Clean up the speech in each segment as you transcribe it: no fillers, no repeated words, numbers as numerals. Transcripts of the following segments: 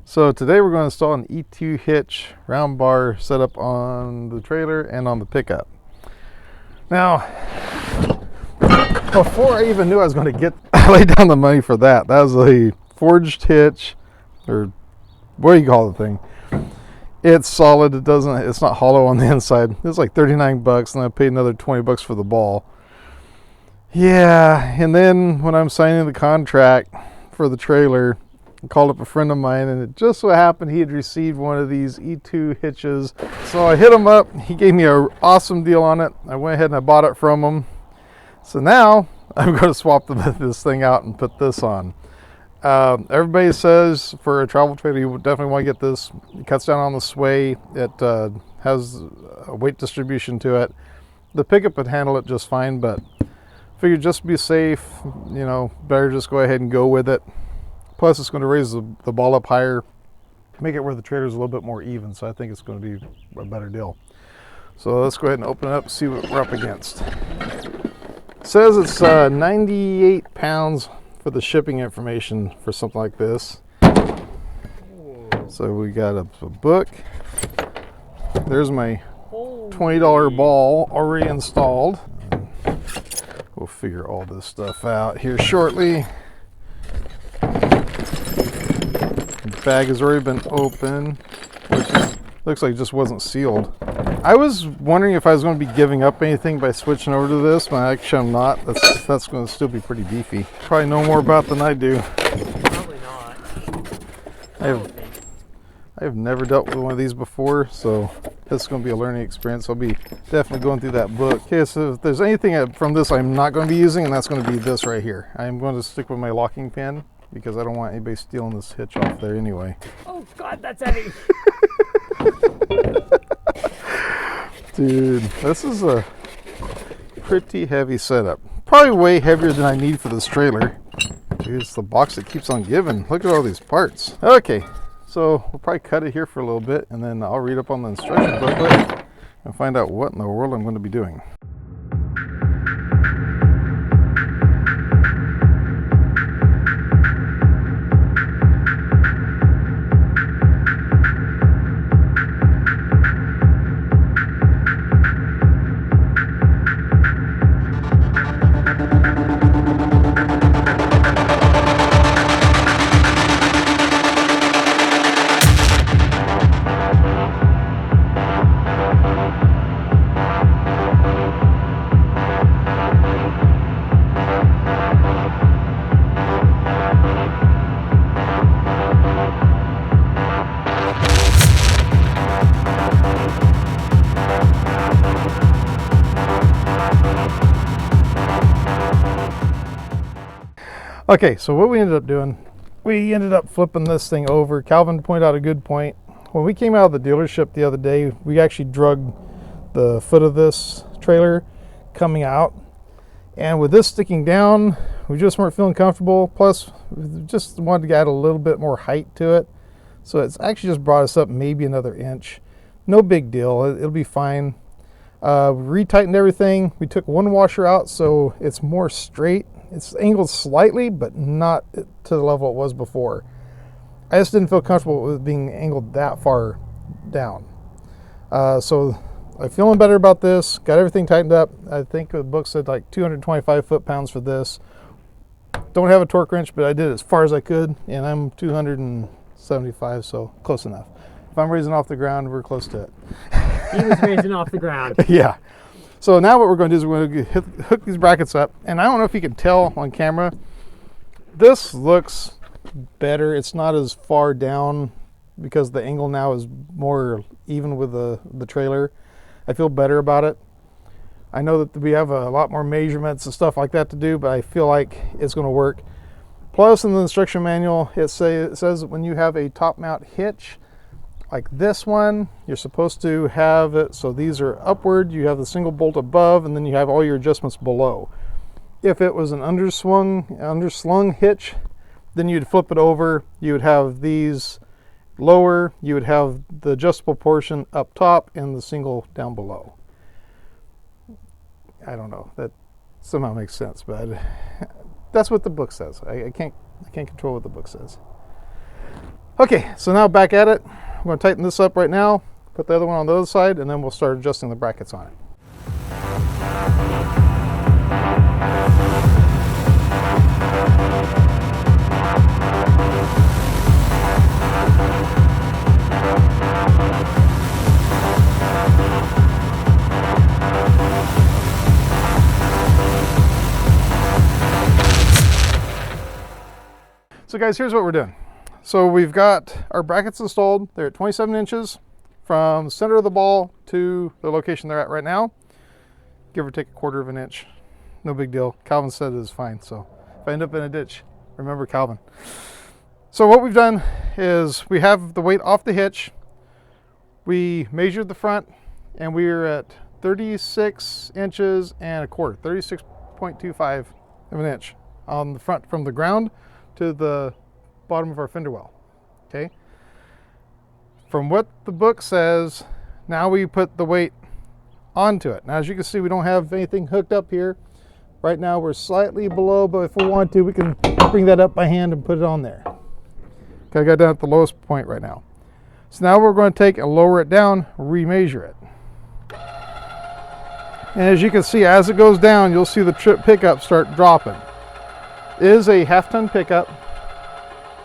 So today we're going to install an E2 hitch round bar setup on the trailer and on the pickup. Now, before I even knew I was going to lay down the money for that, that was a forged hitch, or what do you call the thing? It's solid. It's not hollow on the inside. It was like 39 bucks, and I paid another 20 bucks for the ball. Yeah, and then when I'm signing the contract for the trailer, I called up a friend of mine, and it just so happened he had received one of these E2 hitches. So I hit him up. He gave me an awesome deal on it. I went ahead and I bought it from him. So now I'm going to swap this thing out and put this on. Everybody says for a travel trailer you would definitely want to get this. It cuts down on the sway. It has a weight distribution to it. The pickup would handle it just fine, but figured just to be safe, better just go ahead and go with it. Plus, it's going to raise the ball up higher, make it where the trailer is a little bit more even. So I think it's going to be a better deal. So let's go ahead and open it up and see what we're up against. It says it's 98 pounds for the shipping information for something like this. So we got a book. There's my $20 ball already installed. We'll figure all this stuff out here shortly. The bag has already been opened, which looks like it just wasn't sealed. I was wondering if I was going to be giving up anything by switching over to this, but actually I'm not. That's going to still be pretty beefy. Probably know more about than I do. Probably not. I have never dealt with one of these before, so this is going to be a learning experience. I'll be definitely going through that book. Okay, so if there's anything from this I'm not going to be using, and that's going to be this right here. I'm going to stick with my locking pin because I don't want anybody stealing this hitch off there anyway. Oh God, that's heavy. Dude, this is a pretty heavy setup. Probably way heavier than I need for this trailer. Dude, it's the box that keeps on giving. Look at all these parts. Okay, so we'll probably cut it here for a little bit, and then I'll read up on the instruction booklet and find out what in the world I'm going to be doing. Okay, so what we ended up doing, we ended up flipping this thing over. Calvin pointed out a good point. When we came out of the dealership the other day, we actually drug the foot of this trailer coming out. And with this sticking down, we just weren't feeling comfortable. Plus, we just wanted to add a little bit more height to it. So it's actually just brought us up maybe another inch. No big deal, it'll be fine. We retightened everything. We took one washer out so it's more straight. It's angled slightly, but not to the level it was before. I just didn't feel comfortable with being angled that far down. So I'm feeling better about this. Got everything tightened up. I think the book said like 225 foot-pounds for this. Don't have a torque wrench, but I did as far as I could, and I'm 275, so close enough. If I'm raising off the ground, we're close to it. He was raising off the ground. Yeah. So now what we're going to do is we're going to hook these brackets up. And I don't know if you can tell on camera, this looks better. It's not as far down because the angle now is more even with the trailer. I feel better about it. I know that we have a lot more measurements and stuff like that to do, but I feel like it's going to work. Plus in the instruction manual, it says that when you have a top mount hitch, like this one, you're supposed to have it so these are upward, you have the single bolt above, and then you have all your adjustments below. If it was an underslung hitch, then you'd flip it over, you would have these lower, you would have the adjustable portion up top and the single down below. I don't know, that somehow makes sense, but that's what the book says. I can't control what the book says. Okay, so now back at it. I'm going to tighten this up right now, put the other one on the other side, and then we'll start adjusting the brackets on it. So guys, here's what we're doing. So we've got our brackets installed. They're at 27 inches from the center of the ball to the location they're at right now. Give or take a quarter of an inch. No big deal. Calvin said it is fine. So if I end up in a ditch, remember Calvin. So what we've done is we have the weight off the hitch. We measured the front and we are at 36 inches and a quarter, 36.25 of an inch on the front from the ground to the bottom of our fender well. Okay. From what the book says, now we put the weight onto it. Now, as you can see, we don't have anything hooked up here. Right now, we're slightly below, but if we want to, we can bring that up by hand and put it on there. Okay, I got down at the lowest point right now. So now we're going to take and lower it down, remeasure it. And as you can see, as it goes down, you'll see the trip pickup start dropping. It is a half-ton pickup.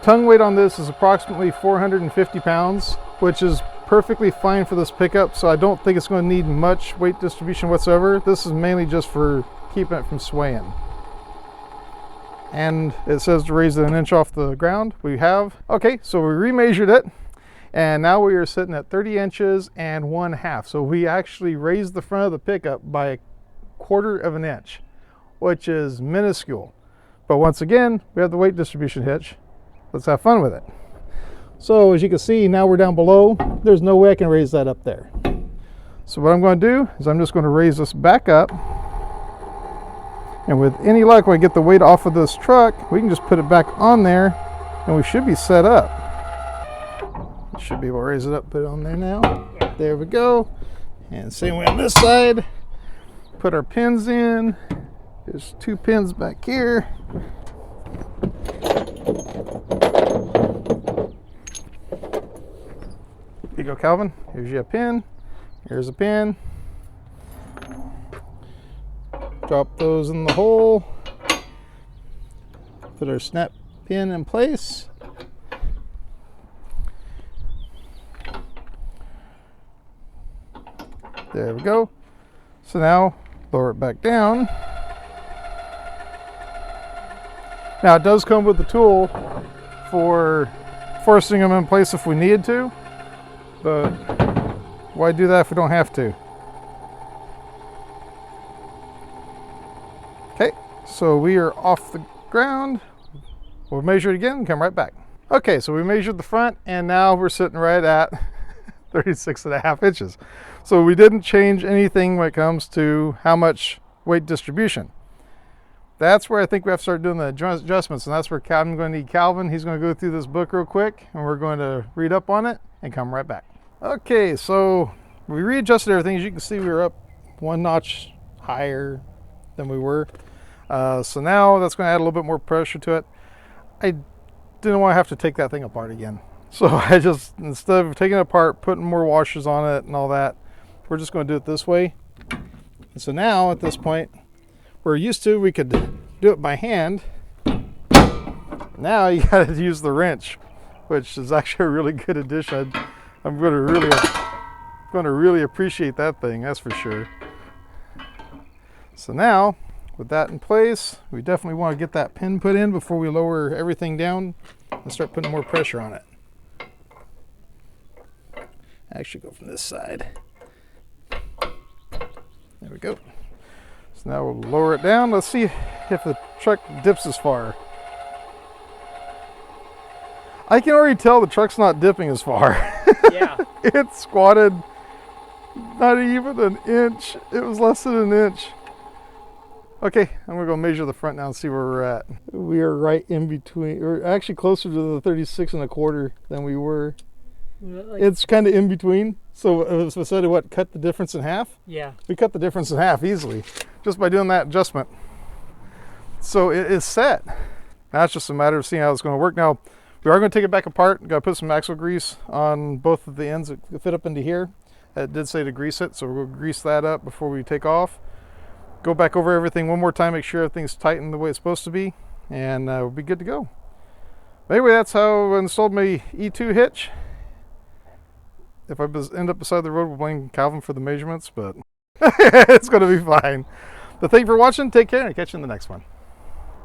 Tongue weight on this is approximately 450 pounds, which is perfectly fine for this pickup, so I don't think it's going to need much weight distribution whatsoever. This is mainly just for keeping it from swaying. And it says to raise it an inch off the ground. We have. Okay, so we remeasured it, and now we are sitting at 30 inches and 1/2. So we actually raised the front of the pickup by a quarter of an inch, which is minuscule. But once again, we have the weight distribution hitch. Let's have fun with it. So as you can see, now we're down below. There's no way I can raise that up there. So what I'm going to do is I'm just going to raise this back up. And with any luck, when I get the weight off of this truck, we can just put it back on there and we should be set up. Should be able to raise it up, put it on there now. There we go. And same way on this side. Put our pins in. There's 2 pins back here. Here you go, Calvin. Here's your pin. Here's a pin. Drop those in the hole. Put our snap pin in place. There we go. So now lower it back down. Now it does come with the tool for forcing them in place if we needed to, but why do that if we don't have to? Okay, so we are off the ground. We'll measure it again and come right back. Okay, so we measured the front and now we're sitting right at 36.5 inches. So we didn't change anything when it comes to how much weight distribution. That's where I think we have to start doing the adjustments, and that's where I'm going to need Calvin. He's going to go through this book real quick, and we're going to read up on it and come right back. Okay, so we readjusted everything. As you can see, we were up 1 notch higher than we were. So now that's going to add a little bit more pressure to it. I didn't want to have to take that thing apart again. So I just, instead of taking it apart, putting more washers on it and all that, we're just going to do it this way. And so now at this point, we're used to, we could do it by hand. Now you got to use the wrench, which is actually a really good addition. I'm going to really appreciate that thing, that's for sure. So now, with that in place, we definitely want to get that pin put in before we lower everything down and start putting more pressure on it. Actually, go from this side. There we go. So now we'll lower it down. Let's see if the truck dips as far. I can already tell the truck's not dipping as far. Yeah. It's squatted not even an inch. It was less than an inch. Okay, I'm gonna go measure the front now and see where we're at. We are right in between. We're actually closer to the 36.25 than we were. It's kind of in between. So if I said what, cut the difference in half? Yeah. We cut the difference in half easily just by doing that adjustment. So it is set. Now it's just a matter of seeing how it's going to work. Now We are going to take it back apart. Got to put some axle grease on both of the ends that fit up into here. It did say to grease it, so we'll grease that up before we take off. Go back over everything one more time, make sure everything's tightened the way it's supposed to be, and we'll be good to go. Anyway, that's how I installed my E2 hitch. If I end up beside the road, we'll blame Calvin for the measurements, but it's going to be fine. But thank you for watching. Take care, and catch you in the next one.